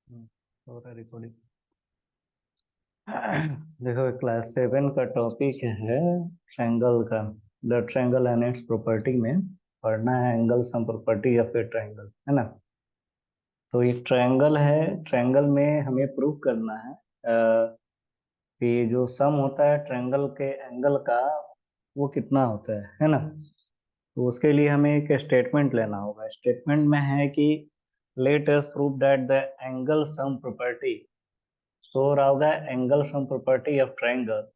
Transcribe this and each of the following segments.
हो रहा रिकॉर्डिंग। देखो क्लास 7 का टॉपिक है ट्रायंगल का। The triangle and it's property में पढ़ना है एंगल सम प्रॉपर्टी या फिर ट्रायंगल, है ना। तो ये ट्रायंगल है, ट्रायंगल में हमें प्रूव करना है कि जो सम होता है ट्रायंगल के एंगल का वो कितना होता है ना। तो उसके लिए हमें एक स्टेटमेंट लेना होगा। स्टेटमेंट में है कि let us prove that the angle sum property, so रहा होगा angle sum property of triangle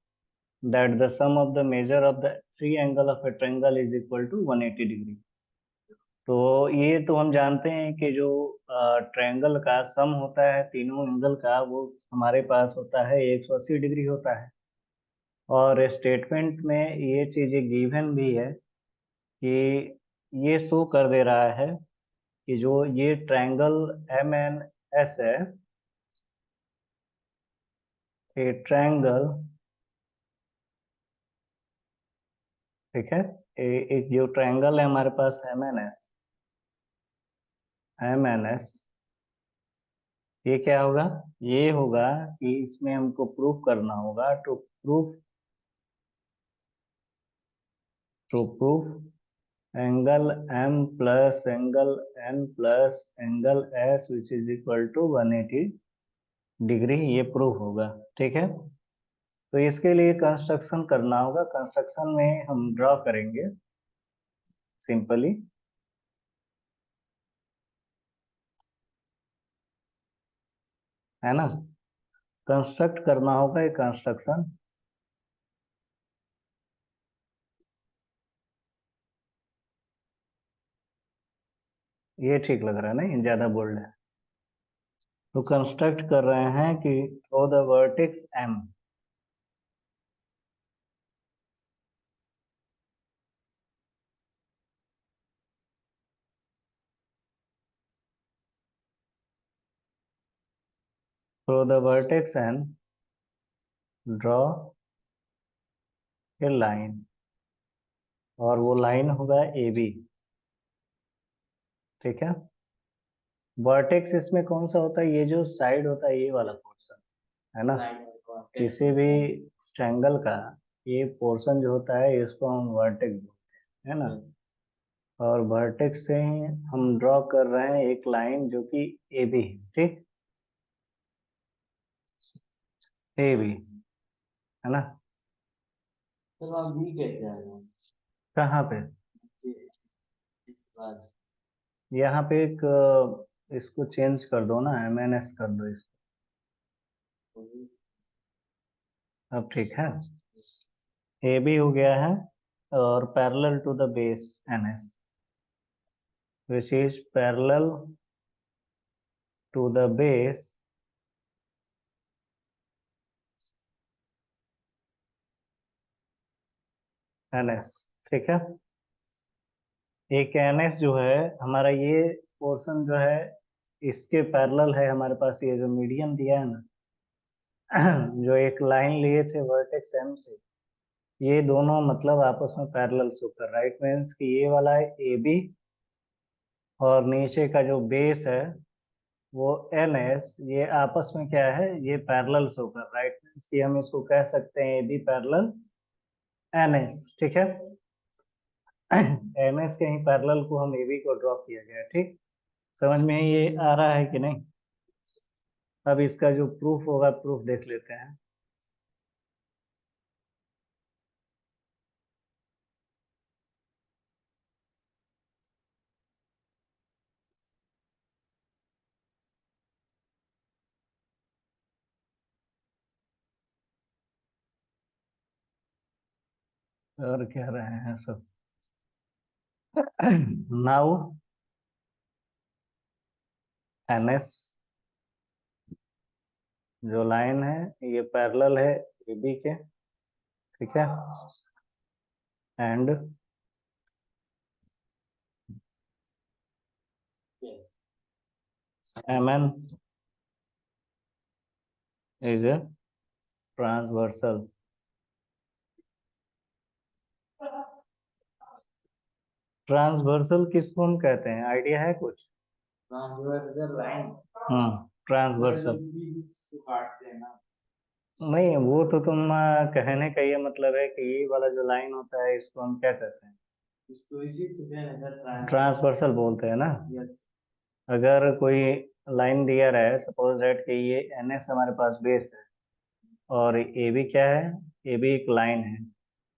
that the sum of the measure of the three angle of a triangle is equal to 180 degree. तो ये तो हम जानते हैं कि जो ट्रायंगल का सम होता है तीनों एंगल का वो हमारे पास होता है 180 डिग्री होता है। और स्टेटमेंट में ये चीज़ें गिवन भी है कि ये शो कर दे रहा है कि जो ये ट्रायंगल एम एन एस है, ये ट्रायंगल, ठीक है, एक जो ट्रायंगल है हमारे पास एम एन एस, ये क्या होगा, ये होगा कि इसमें हमको प्रूफ करना होगा to proof angle M plus angle N plus angle S which is equal to 180 degree, ये प्रूफ होगा। ठीक है, तो इसके लिए कंस्ट्रक्शन करना होगा। कंस्ट्रक्शन में हम ड्रॉ करेंगे सिंपली, है ना। कंस्ट्रक्ट करना होगा एक कंस्ट्रक्शन। ये ठीक लग रहा है, नहीं ज्यादा बोल्ड है। तो कंस्ट्रक्ट कर रहे हैं कि through the vertex M, through the vertex N draw a line, और वो लाइन होगा ए बी। ठीक है, वर्टेक्स इसमें कौन सा होता है, ये जो साइड होता है ये वाला पोर्शन, है ना। किसी भी ट्रायंगल का ये पोर्शन जो होता है इसको हम वर्टेक्स बोलते हैं, है ना। और वर्टेक्स से ही हम ड्रॉ कर रहे हैं एक लाइन जो कि ए बी है। ठीक, ए बी, है ना। चलो आप भी कहते हैं कहाँ पे, बाद यहाँ पे एक इसको चेंज कर दो ना, एम एन एस कर दो इसको, अब ठीक है। ए बी हो गया है और parallel to the base N S which is parallel to the base N S. ठीक है, एक एन एस जो है हमारा, ये पोर्शन जो है इसके पैरेलल है हमारे पास, ये जो मीडियन दिया है ना, जो एक लाइन लिए थे वर्टेक्स एम से, ये दोनों मतलब आपस में पैरेलल होकर, राइट मीन्स कि ये वाला है ए बी और नीचे का जो बेस है वो एन एस, ये आपस में क्या है, ये पैरेलल होकर, राइट मीन्स कि हम इसको कह सकते हैं A B parallel N S. ठीक है, एन एस के ही पैरेलल को हम ए बी को ड्रॉ किया गया। ठीक, समझ में ये आ रहा है कि नहीं। अब इसका जो प्रूफ होगा प्रूफ देख लेते हैं। और क्या रहे हैं सब। नाउ एन एस जो लाइन है ये पैरेलल है ए बी के। ठीक है, and M N is a transversal. Transversal किसको हम कहते हैं, आइडिया है कुछ। Transversal line hmm, transversal. इसको काटते हैं ना। नहीं, वो तो तुम कहने का ये मतलब है कि ये वाला जो लाइन होता है इसको हम क्या कहते हैं? इसको इसी तो कहते हैं सर, ट्रांसवर्सल बोलते हैं ना। यस। अगर कोई लाइन दिया रहा है, सपोज दैट कि ये एन एस हमारे पास बेस है और ए बी क्या है? ए बी एक लाइन है।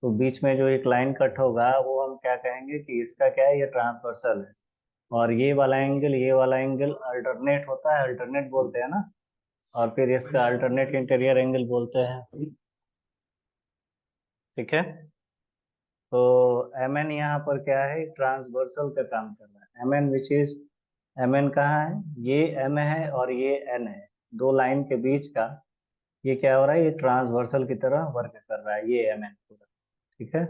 तो बीच में जो एक लाइन कट होगा वो हम क्या कहेंगे कि इसका क्या है? ये ट्रांसवर्सल है। और ये वाला एंगल अल्टरनेट होता है, अल्टरनेट बोलते हैं ना। और फिर इसका अल्टरनेट इंटीरियर एंगल बोलते हैं। ठीक है। तो एम एन यहाँ पर क्या है? ट्रांसवर्सल का काम कर रहा है। M N which is, M N कहाँ है? ये एम है और ये एन है, दो लाइन के बीच का। ये क्या हो रहा है? ये ट्रांसवर्सल की तरह वर्क कर रहा है, ये एम एन पूरा। ठीक है,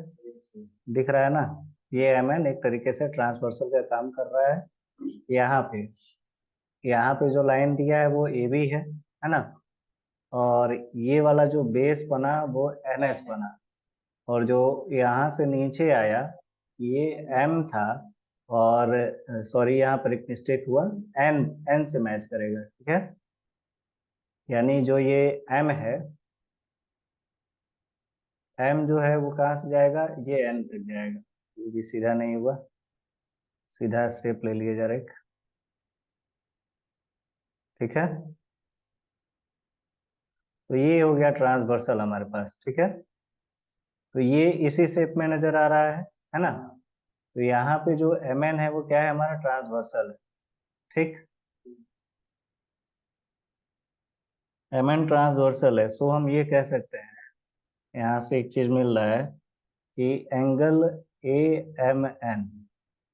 दिख रहा है ना? ये एम एन एक तरीके से ट्रांसवर्सल का काम कर रहा है। यहाँ पे, यहाँ पे जो लाइन दिया है वो ए बी है ना? और ये वाला जो बेस बना वो एन एस बना। और जो यहाँ से नीचे आया ये एम था। और सॉरी, यहाँ पर एक मिस्टेक हुआ, एन, एन से मैच करेगा। ठीक है, यानी जो ये एम है, एम जो है वो कहाँ से जाएगा? ये एन तक जाएगा। ये भी सीधा नहीं हुआ, सीधा शेप ले लिए जरा एक। ठीक है, तो ये हो गया ट्रांसवर्सल हमारे पास। ठीक है, तो ये इसी शेप में नजर आ रहा है ना? तो यहाँ पे जो एम एन है वो क्या है? हमारा ट्रांसवर्सल है। ठीक, एम एन ट्रांसवर्सल है। सो हम ये कह सकते हैं, यहाँ से एक चीज मिल रहा है कि angle A M N,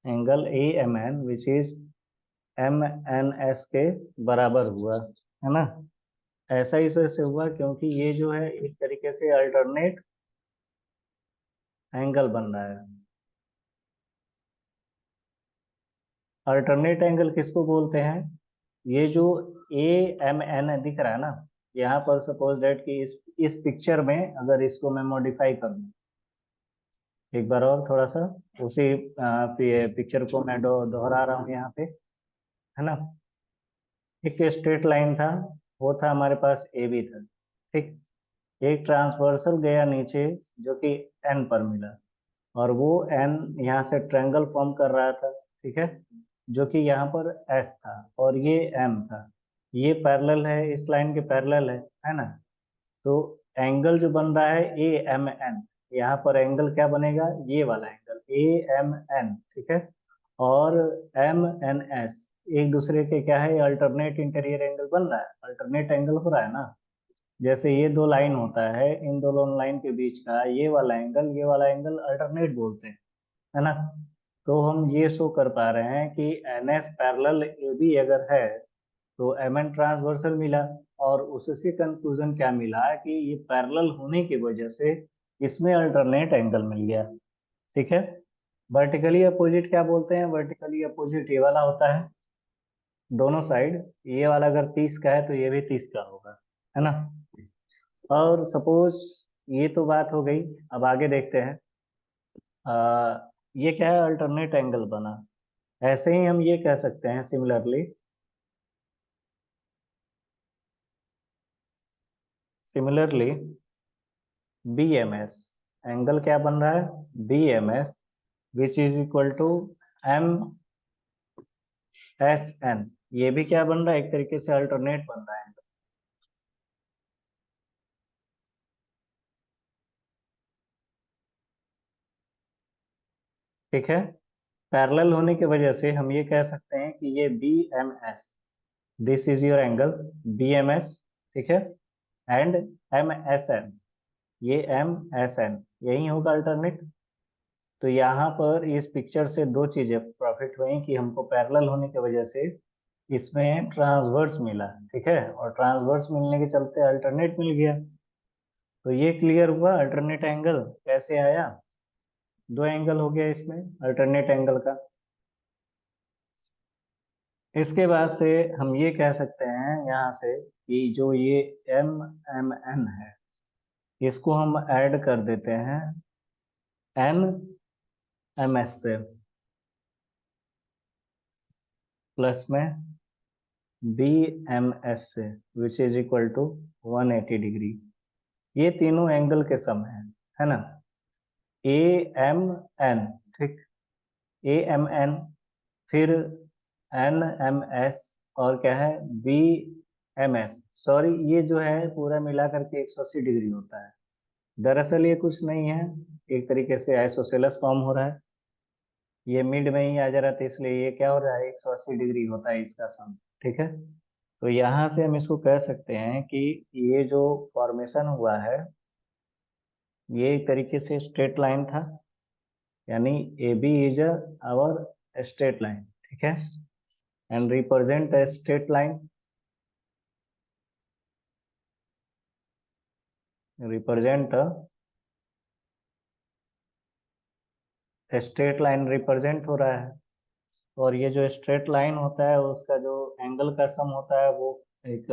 angle A M N which is M N S के बराबर हुआ, है ना? ऐसा इस वजह से हुआ क्योंकि ये जो है एक तरीके से अल्टरनेट एंगल बन रहा है। अल्टरनेट एंगल किसको बोलते हैं? ये जो ए एम एन दिख रहा है ना, यहाँ पर सपोज दैट कि इस पिक्चर में अगर इसको मैं मॉडिफाई कर दूं, एक बार और थोड़ा सा उसी पिक्चर को मैं दोहरा रहा हूँ यहाँ पे, है ना? एक स्ट्रेट लाइन था, वो था हमारे पास ए बी था। ठीक, एक ट्रांसवर्सल गया नीचे जो कि एन पर मिला, और वो एन यहाँ से ट्रायंगल फॉर्म कर रहा था। ठीक है, जो कि यहाँ पर एस था और ये एम था। ये पैरेलल है, इस लाइन के पैरेलल है ना? तो एंगल जो बन रहा है ए एम एन, यहाँ पर एंगल क्या बनेगा? ये वाला एंगल ए एम एन। ठीक है, और एम एन एस एक दूसरे के क्या है? अल्टरनेट इंटीरियर एंगल बन रहा है, अल्टरनेट एंगल हो रहा है ना। जैसे ये दो लाइन होता है, इन दोनों लाइन के बीच का ये वाला एंगल, ये वाला एंगल अल्टरनेट बोलते हैं, है ना? तो हम ये शो कर पा रहे हैं कि N S parallel A B अगर है तो एम एन ट्रांसवर्सल मिला। और उससे कंक्लूजन क्या मिला कि ये पैरेलल होने की वजह से इसमें अल्टरनेट एंगल मिल गया। ठीक है, वर्टिकली अपोजिट क्या बोलते हैं? वर्टिकली अपोजिट ये वाला होता है, दोनों साइड। ये वाला अगर 30 का है तो ये भी 30 का होगा, है ना? और सपोज, ये तो बात हो गई। अब आगे देखते हैं। ये क्या है? अल्टरनेट एंगल बना। ऐसे ही हम ये कह सकते हैं similarly, similarly B M S, angle क्या बन रहा है? B M S which is equal to M S N. ये भी क्या बन रहा है? एक तरीके से अल्टरनेट बन रहा है। ठीक है, पैरेलल होने की वजह से हम ये कह सकते हैं कि ये B M S, this is your angle B M S. ठीक है, एंड एम एस एन, ये एम एस एन यही होगा अल्टरनेट। तो यहाँ पर इस पिक्चर से दो चीजें प्रॉफिट हुई कि हमको पैरेलल होने की वजह से इसमें ट्रांसवर्स मिला। ठीक है, और ट्रांसवर्स मिलने के चलते अल्टरनेट मिल गया। तो ये क्लियर हुआ अल्टरनेट एंगल कैसे आया। दो एंगल हो गया इसमें अल्टरनेट एंगल का। इसके बाद से हम ये कह सकते हैं यहाँ से कि जो ये एम एम एन है, इसको हम ऐड कर देते हैं एन एम एस से, प्लस में बी एम एस से which is equal to 180 degree. ये तीनों एंगल के सम है ना। ए एम एन, ठीक, ए एम एन, फिर एन एम एस, और क्या है, बी एम एस। सॉरी, ये जो है पूरा मिला करके 180 डिग्री होता है। दरअसल ये कुछ नहीं है, एक तरीके से आइसोसेलेस फॉर्म हो रहा है, ये मिड में ही आ जा रहा था, इसलिए ये क्या हो रहा है, 180 डिग्री होता है इसका सम। ठीक है, तो यहाँ से हम इसको कह सकते हैं कि ये जो फॉर्मेशन हुआ है ये एक तरीके से स्ट्रेट लाइन था, यानी A B is our straight line. ठीक है, and represent a straight line, represent straight line represent हो रहा है। और ये जो स्ट्रेट लाइन होता है उसका जो एंगल का सम होता है वो एक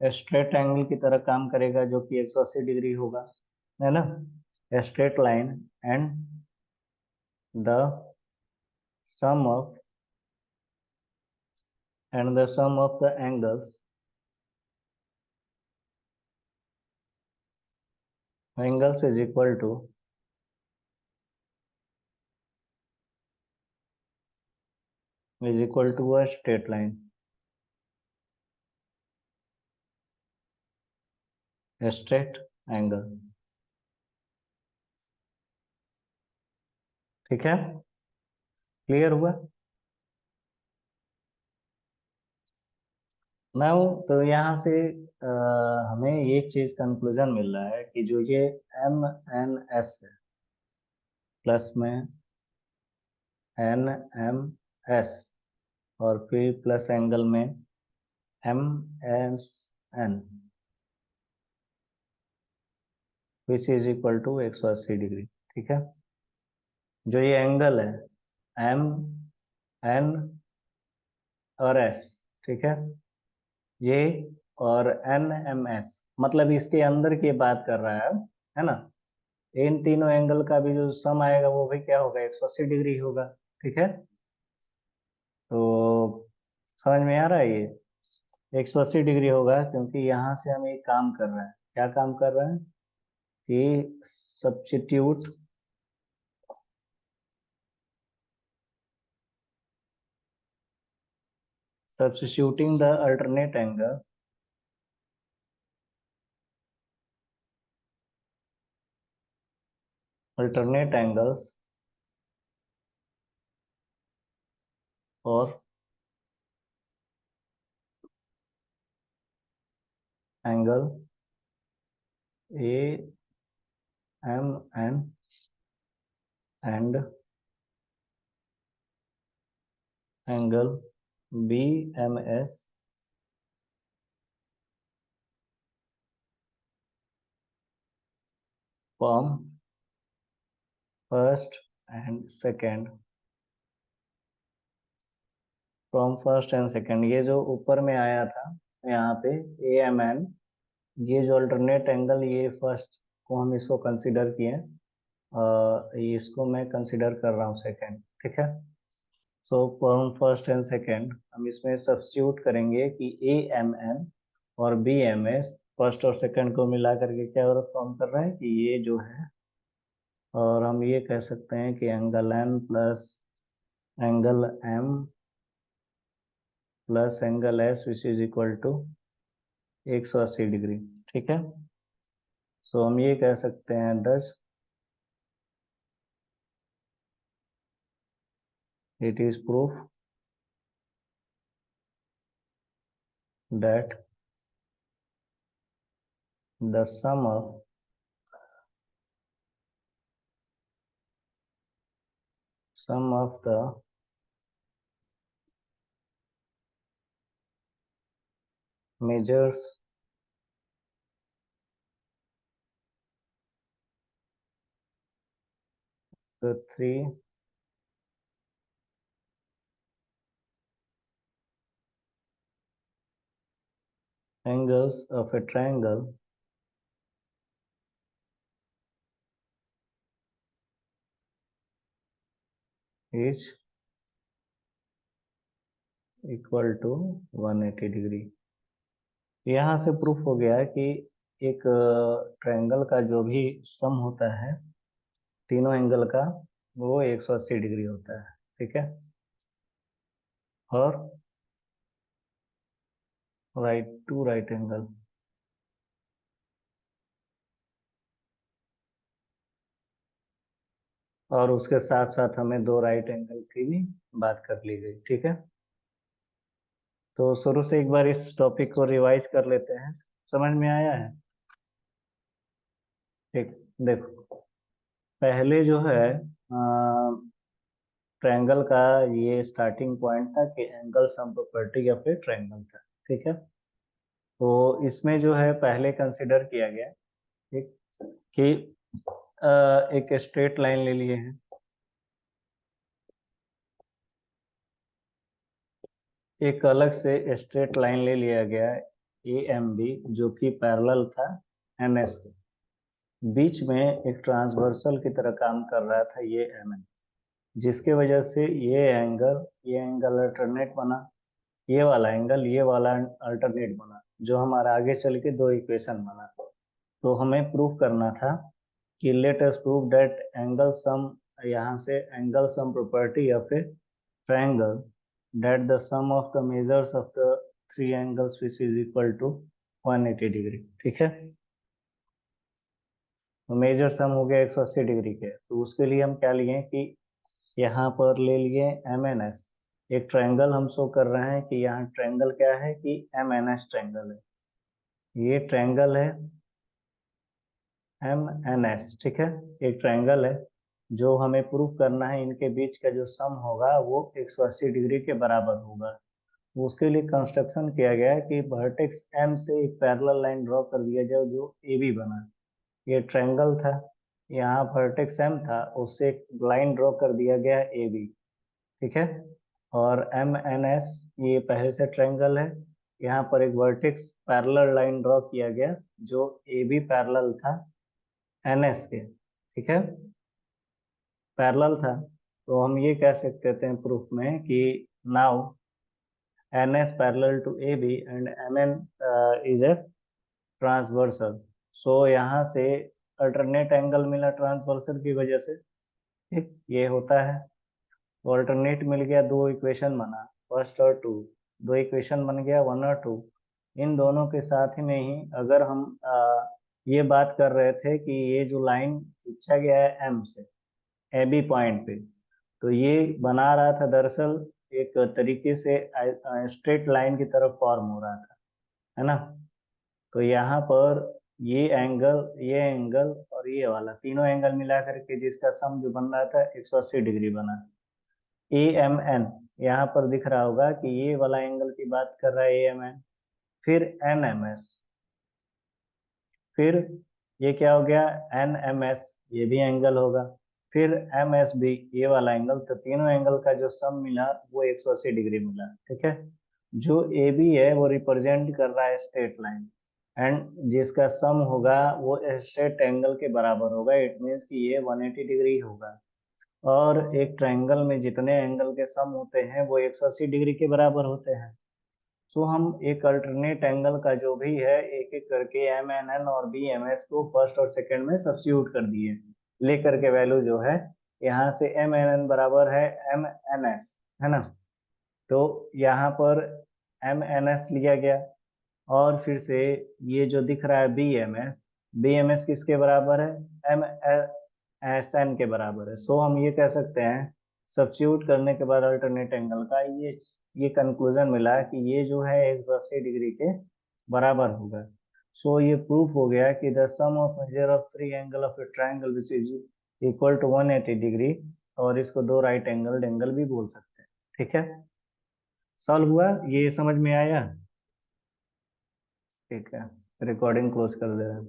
स्ट्रेट एंगल की तरह काम करेगा, जो कि 180 डिग्री होगा, है ना। Straight line and the sum of the sum of the angles is equal to a straight line, straight angle. ठीक है, क्लियर हुआ नाउ। तो यहाँ से हमें एक चीज कंक्लूजन मिल रहा है कि जो ये एम एन एस है, प्लस में एन एम एस, और फिर प्लस एंगल में M S N, which is equal to 180 degree. ठीक है, जो ये एंगल है एम एन और एस, ठीक है, ये और एन एम एस, मतलब इसके अंदर की बात कर रहा है ना। इन तीनों एंगल का भी जो सम आएगा वो भी क्या होगा, 180 डिग्री होगा। ठीक है, तो समझ में आ रहा है, ये 180 डिग्री होगा, क्योंकि यहाँ से हम एक काम कर रहे हैं। क्या काम कर रहे हैं कि substitute substituting the alternate angles or angle A M N and angle B M S from first and second, ये जो ऊपर में आया था यहाँ पे ए एम एन, ये जो अल्टरनेट एंगल, ये फर्स्ट को हम इसको कंसिडर किए, इसको मैं कंसिडर कर रहा हूँ सेकंड। ठीक है, so from first and second हम इसमें सब्स्टिट्यूट करेंगे कि ए एम एन और बी एम एस फर्स्ट और सेकंड को मिला करके क्या फॉर्म कर रहे हैं कि ये जो है, और हम ये कह सकते हैं कि angle N plus angle M plus angle S which is equal to 180 degree. ठीक है, सो हम ये कह सकते हैं this it is proof that the sum of the measures the three angles of a triangle is equal to 180 degree. यहाँ से proof हो गया कि एक ट्रायंगल का जो भी सम होता है तीनों एंगल का वो 180 डिग्री होता है। ठीक है। और राइट टू राइट एंगल, और उसके साथ साथ हमें दो राइट एंगल की भी बात कर ली गई। ठीक है। तो शुरू से एक बार इस टॉपिक को रिवाइज कर लेते हैं। समझ में आया है? ठीक। देखो, पहले जो है ट्रायंगल का ये स्टार्टिंग पॉइंट था कि angle sum property of a triangle था। ठीक है। तो इसमें जो है पहले कंसिडर किया गया, ठीक, कि एक स्ट्रेट लाइन ले लिए हैं। एक अलग से स्ट्रेट लाइन ले लिया गया ए एम बी, जो कि पैरेलल था एम एस के। बीच में एक ट्रांसवर्सल की तरह काम कर रहा था ये एम एन, जिसके वजह से ये एंगल अल्टरनेट बना, ये वाला अल्टरनेट बना, जो हमारा आगे चल के दो इक्वेशन बना। तो हमें प्रूफ करना था कि let us prove that angle sum, यहाँ से angle sum property of a triangle that the sum of the measures of the three angles which is equal to 180 degree. ठीक है। तो मेजर सम हो गया 180 डिग्री के। तो उसके लिए हम क्या लिए कि यहाँ पर ले लिए एम एन एस। एक ट्रायंगल हम शो कर रहे हैं कि यहाँ ट्रायंगल क्या है कि एम एन एस ट्रायंगल है। ये ट्रायंगल है एम एन एस। ठीक है। एक ट्रायंगल है जो हमें प्रूव करना है इनके बीच का जो सम होगा वो 180 डिग्री के बराबर होगा। उसके लिए कंस्ट्रक्शन किया गया है कि वर्टेक्स एम से एक पैरेलल लाइन ड्रॉ कर दिया जाए जो ए बी बना। ये ट्रायंगल था, यहाँ वर्टेक्स एम था, उससे एक लाइन ड्रॉ कर दिया गया ए बी। ठीक है। और एम एन एस ये पहले से ट्रायंगल है, यहाँ पर एक वर्टेक्स पैरेलल लाइन ड्रॉ किया गया जो ए बी पैरेलल था एन एस के। ठीक है। पैरेलल था। तो हम ये कह सकते थे प्रूफ में कि now NS parallel to AB and MN is a transversal। सो यहाँ से अल्टरनेट एंगल मिला ट्रांसवर्सल की वजह से। ठीक, ये होता है। अल्टरनेट मिल गया, दो इक्वेशन बना, फर्स्ट और टू। दो इक्वेशन बन गया, वन और टू। इन दोनों के साथ ही में ही अगर हम ये बात कर रहे थे कि ये जो लाइन खींचा गया है एम से ए बी पॉइंट पे, तो ये बना रहा था दरअसल एक तरीके से स्ट्रेट लाइन की तरफ फॉर्म हो रहा था, है ना। तो यहाँ पर ये एंगल और ये वाला तीनों एंगल मिला करके जिसका सम जो बन रहा था 180 डिग्री बना। ए एम एन यहाँ पर दिख रहा होगा कि ये वाला एंगल की बात कर रहा है ए एम एन। फिर एन एम एस, फिर ये क्या हो गया एन एम एस, ये भी एंगल होगा। फिर एम एस बी, ये वाला एंगल। तो तीनों एंगल का जो सम मिला वो 180 डिग्री मिला। ठीक है। जो ए बी है वो रिप्रेजेंट कर रहा है स्ट्रेट लाइन, एंड जिसका सम होगा वो स्ट्रेट एंगल के बराबर होगा। इट मीन्स कि ये 180 डिग्री होगा। और एक ट्रायंगल में जितने एंगल के सम होते हैं वो 180 डिग्री के बराबर होते हैं। सो हम एक अल्टरनेट एंगल का जो भी है एक एक करके एम एन एन और बी एम एस को फर्स्ट और सेकंड में सब्स्टिट्यूट कर दिए, लेकर के वैल्यू जो है यहाँ से एम एन एन बराबर है एम एन एस, है ना। तो यहाँ पर एम एन एस लिया गया, और फिर से ये जो दिख रहा है बी एम एस किसके बराबर है एम एस एन के बराबर है। सो हम ये कह सकते हैं सब्स्टिट्यूट करने के बाद अल्टरनेट एंगल का ये कंक्लूजन मिला कि ये जो है 180 डिग्री के बराबर होगा। सो ये प्रूफ हो गया कि the sum of measure of three angle of a triangle which is equal to 180 degree, और इसको दो राइट एंगल भी बोल सकते हैं। ठीक है। सॉल्व हुआ, ये समझ में आया? ठीक है। रिकॉर्डिंग क्लोज कर दे रहे हैं।